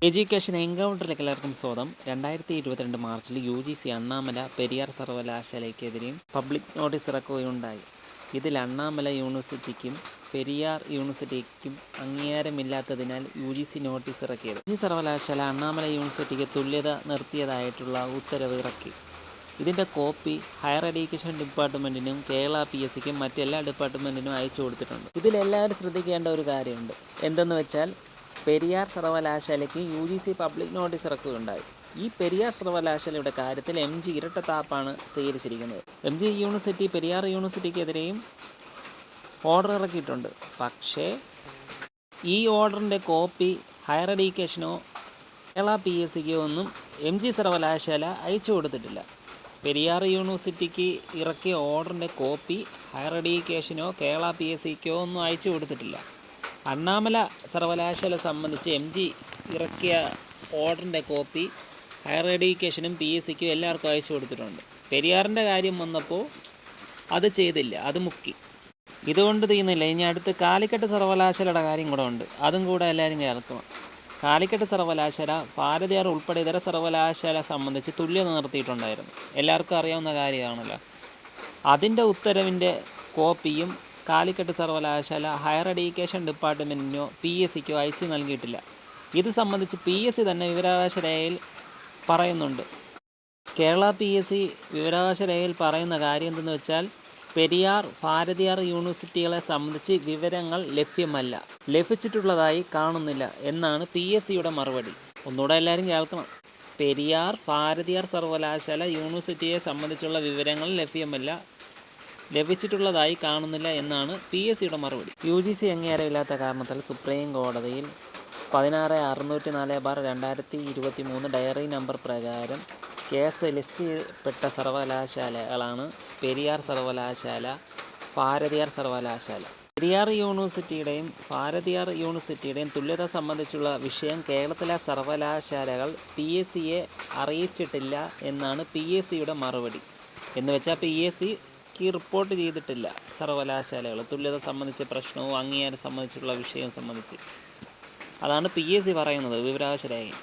Education എൻകൗണ്ടറിലേക്ക് എല്ലാവർക്കും സ്വാഗതം. 2022 മാർച്ചിൽ UGC അണ്ണാമല പെരിയാർ സർവകലാശാലയ്ക്കെതിരെയും പബ്ലിക് നോട്ടീസ് ഇറക്കുകയുണ്ടായി. ഇതിൽ അണ്ണാമല യൂണിവേഴ്സിറ്റിക്കും പെരിയാർ യൂണിവേഴ്സിറ്റിക്കും അംഗീകാരമില്ലാത്തതിനാൽ UGC നോട്ടീസ് ഇറക്കിയത്. UGC സർവകലാശാല അണ്ണാമല യൂണിവേഴ്സിറ്റിക്ക് തുല്യത നിർത്തിയതായിട്ടുള്ള ഉത്തരവ് ഇറക്കി. ഇതിൻ്റെ കോപ്പി ഹയർ എഡ്യൂക്കേഷൻ ഡിപ്പാർട്ട്മെൻറ്റിനും കേരള PSCക്കും മറ്റെല്ലാ ഡിപ്പാർട്ട്മെൻറ്റിനും അയച്ചു കൊടുത്തിട്ടുണ്ട്. ഇതിലെല്ലാവരും ശ്രദ്ധിക്കേണ്ട ഒരു കാര്യമുണ്ട്. എന്തെന്ന് വെച്ചാൽ പെരിയാർ സർവകലാശാലയ്ക്ക് UGC പബ്ലിക് നോട്ടീസ് ഇറക്കുകയുണ്ടായി. ഈ പെരിയാർ സർവകലാശാലയുടെ കാര്യത്തിൽ MG ഇരട്ടത്താപ്പാണ് സ്വീകരിച്ചിരിക്കുന്നത്. MG യൂണിവേഴ്സിറ്റി പെരിയാർ യൂണിവേഴ്സിറ്റിക്കെതിരെയും ഓർഡർ ഇറക്കിയിട്ടുണ്ട്. പക്ഷേ ഈ ഓർഡറിൻ്റെ കോപ്പി ഹയർ എഡ്യൂക്കേഷനോ കേരള PSCക്കോ ഒന്നും MG സർവകലാശാല അയച്ചു കൊടുത്തിട്ടില്ല. പെരിയാർ യൂണിവേഴ്സിറ്റിക്ക് ഇറക്കിയ ഓർഡറിൻ്റെ കോപ്പി ഹയർ എഡ്യൂക്കേഷനോ കേരള PSCക്കോ ഒന്നും അയച്ചു കൊടുത്തിട്ടില്ല. അണ്ണാമല സർവകലാശാല സംബന്ധിച്ച് MG ഇറക്കിയ ഓർഡറിൻ്റെ കോപ്പി ഹയർ എഡ്യൂക്കേഷനും PSCക്കും എല്ലാവർക്കും അയച്ചു കൊടുത്തിട്ടുണ്ട്. പെരിയാറിൻ്റെ കാര്യം വന്നപ്പോൾ അത് ചെയ്തില്ല, അത് മുക്കി. ഇതുകൊണ്ട് തീർന്നില്ല. ഇനി അടുത്ത് കാലിക്കറ്റ് സർവകലാശാലയുടെ കാര്യം കൂടെ ഉണ്ട്. അതും കൂടെ എല്ലാവരും കേൾക്കണം. കാലിക്കറ്റ് സർവകലാശാല ഭാരതിയാർ ഉൾപ്പെടെ ഇതര സർവകലാശാല സംബന്ധിച്ച് തുല്യത നിർത്തിയിട്ടുണ്ടായിരുന്നു. എല്ലാവർക്കും അറിയാവുന്ന കാര്യമാണല്ലോ. അതിൻ്റെ ഉത്തരവിൻ്റെ കോപ്പിയും കാലിക്കറ്റ് സർവകലാശാല ഹയർ എഡ്യൂക്കേഷൻ ഡിപ്പാർട്ട്മെൻറ്റിനോ PSCക്കോ അയച്ചു നൽകിയിട്ടില്ല. ഇത് സംബന്ധിച്ച് PSC തന്നെ വിവരാവകാശ രേഖയിൽ പറയുന്നുണ്ട്. കേരള PSC വിവരാവകാശ രേഖയിൽ പറയുന്ന കാര്യം എന്തെന്ന് വെച്ചാൽ പെരിയാർ ഭാരതിയാർ യൂണിവേഴ്സിറ്റികളെ സംബന്ധിച്ച് വിവരങ്ങൾ ലഭ്യമല്ല, ലഭിച്ചിട്ടുള്ളതായി കാണുന്നില്ല എന്നാണ് PSCയുടെ മറുപടി. ഒന്നുകൂടെ എല്ലാവരും കേൾക്കണം. പെരിയാർ ഭാരതിയാർ സർവകലാശാല യൂണിവേഴ്സിറ്റിയെ സംബന്ധിച്ചുള്ള വിവരങ്ങൾ ലഭിച്ചിട്ടുള്ളതായി കാണുന്നില്ല എന്നാണ് PSCയുടെ മറുപടി. UGC അംഗീകാരമില്ലാത്ത കാരണത്താൽ സുപ്രീം കോടതിയിൽ 16/624/2023 ഡയറി നമ്പർ പ്രകാരം കേസ് ലിസ്റ്റ് ചെയ്യപ്പെട്ട സർവകലാശാലകളാണ് പെരിയാർ സർവകലാശാല, ഭാരതിയാർ സർവകലാശാല. പെരിയാർ യൂണിവേഴ്സിറ്റിയുടെയും ഭാരതിയാർ യൂണിവേഴ്സിറ്റിയുടെയും തുല്യത സംബന്ധിച്ചുള്ള വിഷയം കേരളത്തിലെ സർവകലാശാലകൾ PSCയെ അറിയിച്ചിട്ടില്ല എന്നാണ് PSCയുടെ മറുപടി. എന്ന് വെച്ചാൽ PSC റിപ്പോർട്ട് ചെയ്തിട്ടില്ല സർവകലാശാലകൾ തുല്യത സംബന്ധിച്ച പ്രശ്നവും അംഗീകാരം സംബന്ധിച്ചുള്ള വിഷയം സംബന്ധിച്ച്. അതാണ് PSC പറയുന്നത് വിവരാവകാശ രേഖയിൽ.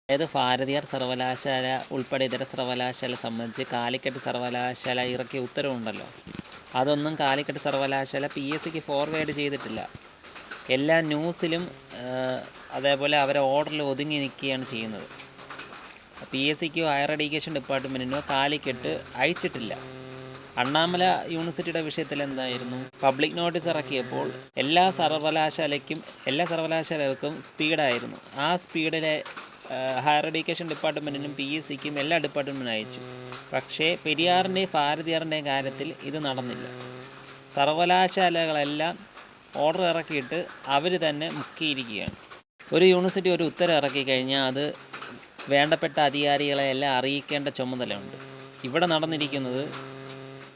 അതായത് ഭാരതിയാർ സർവകലാശാല ഉൾപ്പെടെ ഇതര സർവകലാശാല സംബന്ധിച്ച് കാലിക്കറ്റ് സർവകലാശാല ഇറക്കിയ ഉത്തരവുണ്ടല്ലോ, അതൊന്നും കാലിക്കറ്റ് സർവകലാശാല PSCക്ക് ഫോർവേഡ് ചെയ്തിട്ടില്ല. എല്ലാ ന്യൂസിലും അതേപോലെ അവരെ ഓർഡറിൽ ഒതുങ്ങി നിൽക്കുകയാണ് ചെയ്യുന്നത്. PSCക്കോ ഹയർ എഡ്യൂക്കേഷൻ ഡിപ്പാർട്ട്മെൻറ്റിനോ കാലിക്കറ്റ് അയച്ചിട്ടില്ല. അണ്ണാമല യൂണിവേഴ്സിറ്റിയുടെ വിഷയത്തിൽ എന്തായിരുന്നു? പബ്ലിക് നോട്ടീസ് ഇറക്കിയപ്പോൾ എല്ലാ സർവകലാശാലകൾക്കും സ്പീഡായിരുന്നു. ആ സ്പീഡിലെ ഹയർ എഡ്യൂക്കേഷൻ ഡിപ്പാർട്ട്മെൻറ്റിനും PSCക്കും എല്ലാ ഡിപ്പാർട്ട്മെൻറ്റിനും അയച്ചു. പക്ഷേ പെരിയാറിൻ്റെയും ഭാരതിയാറിൻ്റെയും കാര്യത്തിൽ ഇത് നടന്നില്ല. സർവകലാശാലകളെല്ലാം ഓർഡർ ഇറക്കിയിട്ട് അവർ തന്നെ മുക്കിയിരിക്കുകയാണ്. ഒരു യൂണിവേഴ്സിറ്റി ഒരു ഉത്തരവ് ഇറക്കി കഴിഞ്ഞാൽ അത് വേണ്ടപ്പെട്ട അധികാരികളെ എല്ലാം അറിയിക്കേണ്ട ചുമതലയുണ്ട്. ഇവിടെ നടന്നിരിക്കുന്നത്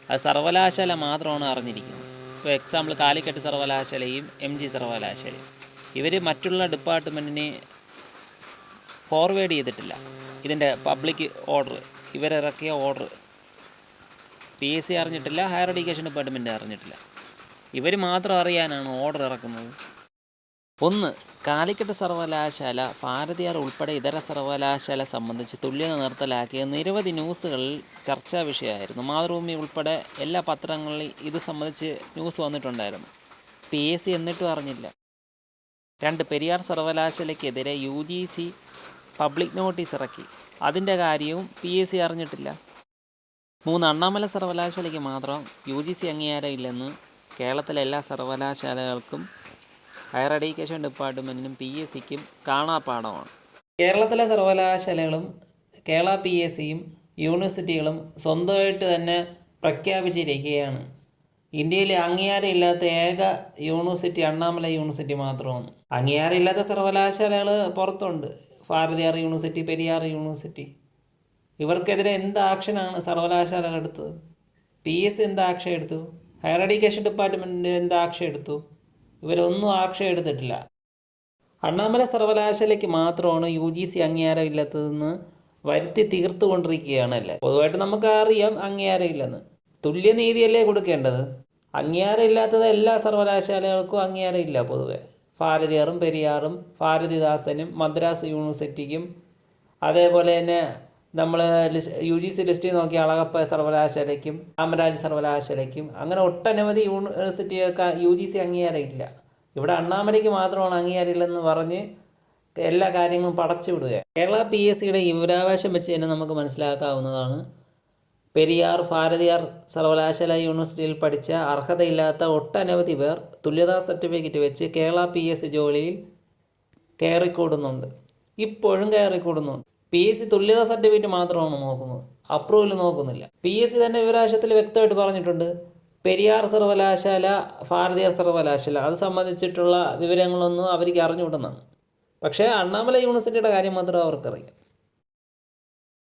അത് സർവകലാശാല മാത്രമാണ് അറിഞ്ഞിരിക്കുന്നത്. ഇപ്പോൾ എക്സാമ്പിൾ കാലിക്കറ്റ് സർവകലാശാലയും MG സർവകലാശാലയും ഇവർ മറ്റുള്ള ഡിപ്പാർട്ട്മെൻറ്റിനെ ഫോർവേഡ് ചെയ്തിട്ടില്ല. ഇതിൻ്റെ പബ്ലിക് ഓർഡർ ഇവരിറക്കിയ ഓർഡർ PSC അറിഞ്ഞിട്ടില്ല, ഹയർ എഡ്യൂക്കേഷൻ ഡിപ്പാർട്ട്മെൻറ്റ് അറിഞ്ഞിട്ടില്ല. ഇവർ മാത്രം അറിയാനാണ് ഓർഡർ ഇറക്കുന്നത്. ഒന്ന്, കാലിക്കറ്റ് സർവകലാശാല ഭാരതിയാർ ഉൾപ്പെടെ ഇതര സർവകലാശാല സംബന്ധിച്ച് തുല്യത നിർത്തലാക്കിയ നിരവധി ന്യൂസുകളിൽ ചർച്ചാ വിഷയമായിരുന്നു. മാതൃഭൂമി ഉൾപ്പെടെ എല്ലാ പത്രങ്ങളിലും ഇത് സംബന്ധിച്ച് ന്യൂസ് വന്നിട്ടുണ്ടായിരുന്നു. PSC എന്നിട്ടും അറിഞ്ഞില്ല. 2, പെരിയാർ സർവകലാശാലയ്ക്കെതിരെ UGC പബ്ലിക് നോട്ടീസ് ഇറക്കി. അതിൻ്റെ കാര്യവും PSC അറിഞ്ഞിട്ടില്ല. 3, അണ്ണാമല സർവകലാശാലയ്ക്ക് മാത്രം UGC അംഗീകാരം ഇല്ലെന്ന് കേരളത്തിലെ എല്ലാ സർവകലാശാലകൾക്കും ഹയർ എഡ്യൂക്കേഷൻ ഡിപ്പാർട്ട്മെൻറ്റിനും PSCക്കും കാണാപ്പാഠമാണ്. കേരളത്തിലെ സർവകലാശാലകളും കേരള PSCയും യൂണിവേഴ്സിറ്റികളും സ്വന്തമായിട്ട് തന്നെ പ്രഖ്യാപിച്ചിരിക്കുകയാണ്. ഇന്ത്യയിലെ അംഗീകാരം ഇല്ലാത്ത ഏക യൂണിവേഴ്സിറ്റി അണ്ണാമല യൂണിവേഴ്സിറ്റി മാത്രമാണ്. അംഗീകാരം ഇല്ലാത്ത സർവകലാശാലകൾ പുറത്തുണ്ട്. Bharathiar university, Periyar university. ഇവർക്കെതിരെ എന്ത് ആക്ഷനാണ് സർവകലാശാലകൾ എടുത്തത്? PSC എന്ത് ആക്ഷൻ എടുത്തു? ഹയർ എഡ്യൂക്കേഷൻ ഡിപ്പാർട്ട്മെൻറ്റ് എന്ത് ആക്ഷൻ എടുത്തു? ഇവരൊന്നും ആക്ഷൻ എടുത്തിട്ടില്ല. അണ്ണാമല സർവകലാശാലയ്ക്ക് മാത്രമാണ് UGC അംഗീകാരം ഇല്ലാത്തതെന്ന് വരുത്തി തീർത്തുകൊണ്ടിരിക്കുകയാണല്ലേ. പൊതുവായിട്ട് നമുക്ക് അറിയാം അംഗീകാരം ഇല്ലെന്ന്. തുല്യനീതിയല്ലേ കൊടുക്കേണ്ടത്? അംഗീകാരം ഇല്ലാത്തത് എല്ലാ സർവകലാശാലകൾക്കും അംഗീകാരം ഇല്ല പൊതുവെ. ഭാരതിയാറും പെരിയാറും ഭാരതിദാസനും മദ്രാസ് യൂണിവേഴ്സിറ്റിക്കും അതേപോലെ തന്നെ നമ്മൾ UGC ലിസ്റ്റിൽ നോക്കിയ അളഗപ്പ സർവകലാശാലയ്ക്കും കാമരാജ് സർവകലാശാലയ്ക്കും അങ്ങനെ ഒട്ടനവധി യൂണിവേഴ്സിറ്റികൾക്ക് UGC അംഗീകാരമില്ല. ഇവിടെ അണ്ണാമലയ്ക്ക് മാത്രമാണ് അംഗീകാരമില്ലെന്ന് പറഞ്ഞ് എല്ലാ കാര്യങ്ങളും പടച്ചു വിടുകയാണ്. കേരള PSCയുടെ വിവരാവകാശം വെച്ച് തന്നെ നമുക്ക് മനസ്സിലാക്കാവുന്നതാണ്. പെരിയാർ ഭാരതിയാർ സർവകലാശാല യൂണിവേഴ്സിറ്റിയിൽ പഠിച്ച അർഹതയില്ലാത്ത ഒട്ടനവധി പേർ തുല്യതാ സർട്ടിഫിക്കറ്റ് വെച്ച് കേരള PSC ജോലിയിൽ കയറിക്കൂടുന്നുണ്ട്. ഇപ്പോഴും കയറിക്കൂടുന്നുണ്ട്. PSC തുല്യതാ സർട്ടിഫിക്കറ്റ് മാത്രമാണ് നോക്കുന്നത്, അപ്രൂവൽ നോക്കുന്നില്ല. PSC തന്നെ വിവരാവകാശത്തിൽ വ്യക്തമായിട്ട് പറഞ്ഞിട്ടുണ്ട്, പെരിയാർ സർവകലാശാല ഭാരതിയാർ സർവകലാശാല അത് സംബന്ധിച്ചിട്ടുള്ള വിവരങ്ങളൊന്നും അവർക്ക് അറിഞ്ഞുകൂടുന്നതാണ്. പക്ഷേ അണ്ണാമല യൂണിവേഴ്സിറ്റിയുടെ കാര്യം മാത്രം അവർക്കറിയാം.